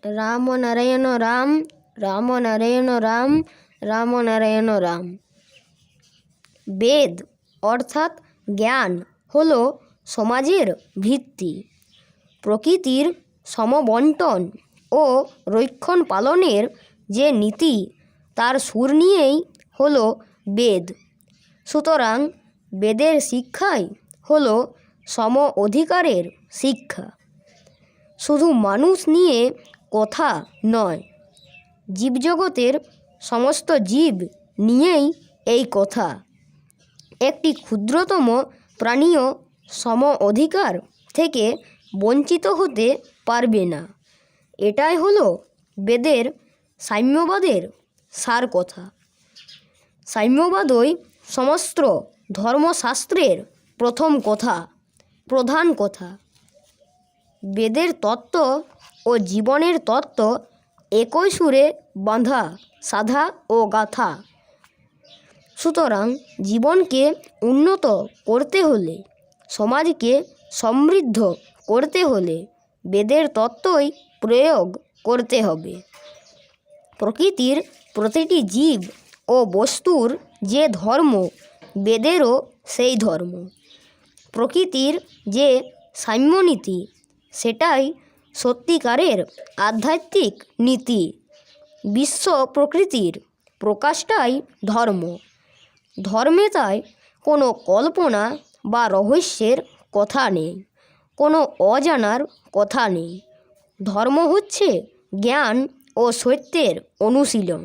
রাম নারায়ণ রাম, রাম নারায়ণ রাম, রাম নারায়ণ রাম। বেদ অর্থাৎ জ্ঞান হলো সমাজের ভিত্তি। প্রকৃতির সমবন্টন ও রক্ষণ পালনের যে নীতি, তার সুর নিয়েই হলো বেদ। সুতরাং বেদের শিক্ষাই হলো সম অধিকারের শিক্ষা। শুধু মানুষ নিয়ে কথা নয়, জীবজগতের সমস্ত জীব নিয়েই এই কথা। একটি ক্ষুদ্রতম প্রাণীও সম অধিকার থেকে বঞ্চিত হতে পারবে না। এটাই হলো বেদের সাম্যবাদের সার কথা। সাম্যবাদই সমস্ত ধর্মশাস্ত্রের প্রধান কথা। বেদের তত্ত্ব ও জীবনের তত্ত্ব একই সুরে বাঁধা, সাধা ও গাথা। সুতরাং জীবনকে উন্নত করতে হলে, সমাজকে সমৃদ্ধ করতে হলে বেদের তত্ত্বই প্রয়োগ করতে হবে। প্রকৃতির প্রতিটি জীব ও বস্তুর যে ধর্ম, বেদেরও সেই ধর্ম। প্রকৃতির যে সাম্যনীতি, সেটাই সত্যিকারের আধ্যাত্মিক নীতি। বিশ্ব প্রকৃতির প্রকাশটাই ধর্ম। ধর্মে তাই কোনো কল্পনা বা রহস্যের কথা নেই, কোনো অজানার কথা নেই। ধর্ম হচ্ছে জ্ঞান ও সত্যের অনুশীলন।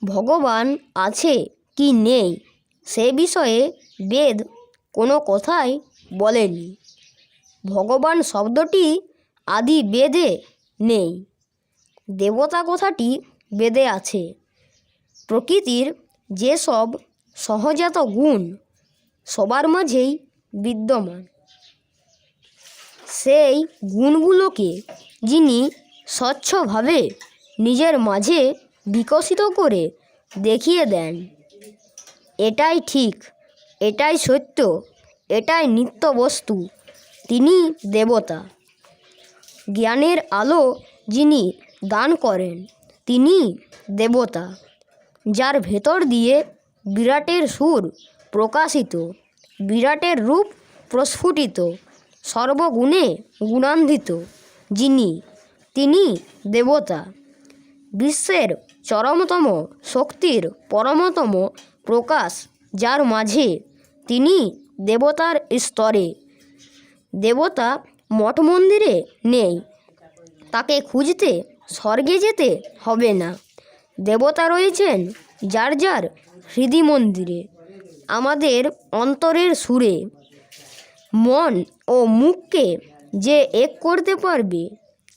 ভগবান আছে কি নেই সে বিষয়ে বেদ কোনো কথাই বলেনি। ভগবান শব্দটি আদি বেদে নেই, দেবতা কথাটি বেদে আছে। প্রকৃতির যেসব সহজাত গুণ সবার মাঝেই বিদ্যমান, সেই গুণগুলোকে যিনি স্বচ্ছভাবে নিজের মাঝে বিকশিত করে দেখিয়ে দেন, এটাই ঠিক, এটাই সত্য, এটাই নিত্য বস্তু, তিনি দেবতা। জ্ঞানের আলো যিনি দান করেন, তিনি দেবতা। যার ভেতর দিয়ে বিরাটের সুর প্রকাশিত, বিরাটের রূপ প্রস্ফুটিত, সর্বগুণে গুণান্বিত যিনি, তিনি দেবতা। বিশ্বের চরমতম শক্তির পরমতম প্রকাশ যার মাঝে, তিনি দেবতার স্তরে। দেবতা মঠ মন্দিরে নেই, তাকে খুঁজতে স্বর্গে যেতে হবে না। দেবতা রয়েছেন যার যার হৃদি মন্দিরে, আমাদের অন্তরের সুরে। মন ও মুখকে যে এক করতে পারবে,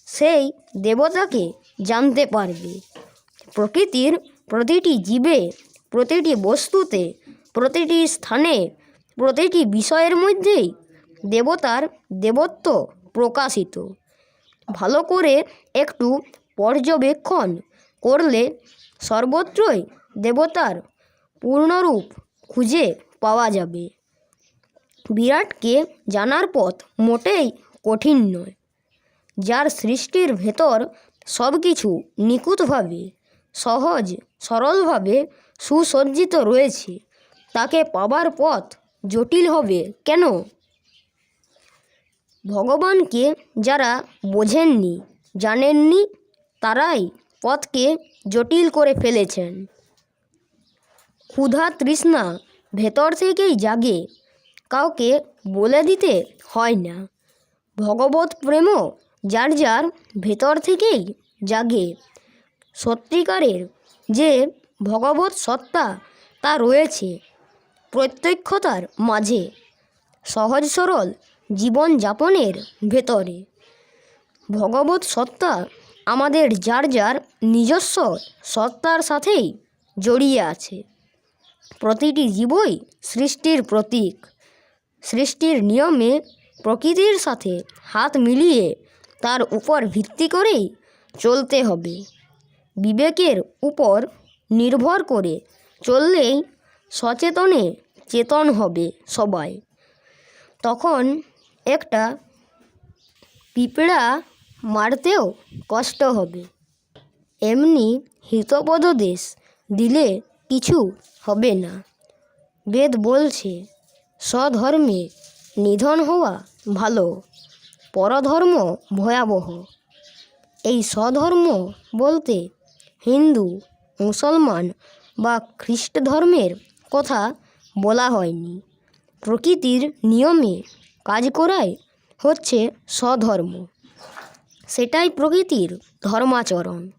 সেই দেবতাকে জানতে পারবে। প্রকৃতির প্রতিটি জীবে, প্রতিটি বস্তুতে, প্রতিটি স্থানে, প্রতিটি বিষয়ের মধ্যেই দেবতার দেবত্ব প্রকাশিত। ভালো করে একটু পর্যবেক্ষণ করলে সর্বত্রই দেবতার পূর্ণরূপ খুঁজে পাওয়া যাবে। বিরাটকে জানার পথ মোটেই কঠিন নয়। যার সৃষ্টির ভেতর সব কিছু নিখুঁতভাবে, সহজ সরলভাবে সুসজ্জিত রয়েছে, তাকে পাবার পথ জটিল হবে কেন? ভগবানকে যারা বোঝেননি, জানেননি, তারাই পথকে জটিল করে ফেলেছেন। ক্ষুধা তৃষ্ণা ভেতর থেকেই জাগে, কাউকে বলে দিতে হয় না। ভগবত প্রেমও যার যার ভেতর থেকেই জাগে। সত্যিকারের যে ভগবত সত্তা, তা রয়েছে প্রত্যক্ষতার মাঝে, সহজ সরল জীবনযাপনের ভেতরে। ভগবত সত্তা আমাদের যার যার নিজস্ব সত্তার সাথেই জড়িয়ে আছে। প্রতিটি জীবই সৃষ্টির প্রতীক। সৃষ্টির নিয়মে প্রকৃতির সাথে হাত মিলিয়ে তার উপর ভিত্তি করেই চলতে হবে। বিবেকের উপর নির্ভর করে চললেই সচেতনে চেতন হবে সবাই। তখন একটা পিঁপড়া মারতেও কষ্ট হবে। এমনি হিতোপদেশ দিলে কিছু হবে না। বেদ বলছে স্বধর্মে নিধন হওয়া ভালো, পরধর্ম ভয়াবহ। এই স্বধর্ম বলতে হিন্দু, মুসলমান বা খ্রিস্ট ধর্মের কথা বলা হয়নি। প্রকৃতির নিয়মে কাজ করাই হচ্ছে স্বধর্ম। সেটাই প্রকৃতির ধর্মাচরণ।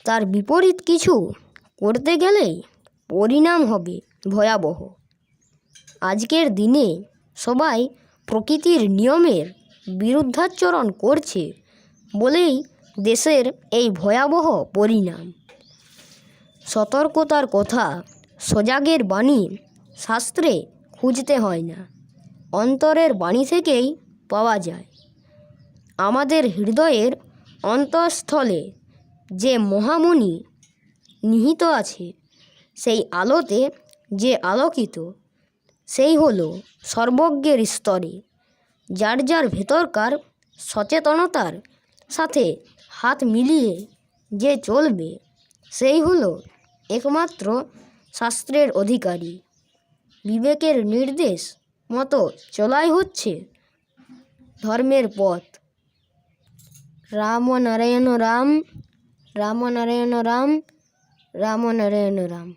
তার বিপরীত কিছু করতে গেলেই পরিণাম হবে ভয়াবহ। আজকের দিনে সবাই প্রকৃতির নিয়মের বিরুদ্ধাচরণ করছে বলেই দেশের এই ভয়াবহ পরিণাম। সতর্কতার কথা, সজাগের বাণী শাস্ত্রে খুঁজতে হয় না, অন্তরের বাণী থেকেই পাওয়া যায়। আমাদের হৃদয়ের অন্তঃস্থলে যে মহামণি নিহিত আছে, সেই আলোতে যে আলোকিত, সেই হলো সর্বজ্ঞের স্তরে। যার যার ভেতরকার সচেতনতার সাথে হাত মিলিয়ে যে চলবে, সেই হলো একমাত্র শাস্ত্রের অধিকারী। বিবেকের নির্দেশ মতো চলাই হচ্ছে ধর্মের পথ। রাম নারায়ণ রাম, রাম নারায়ণ রাম, রাম নারায়ণ রাম।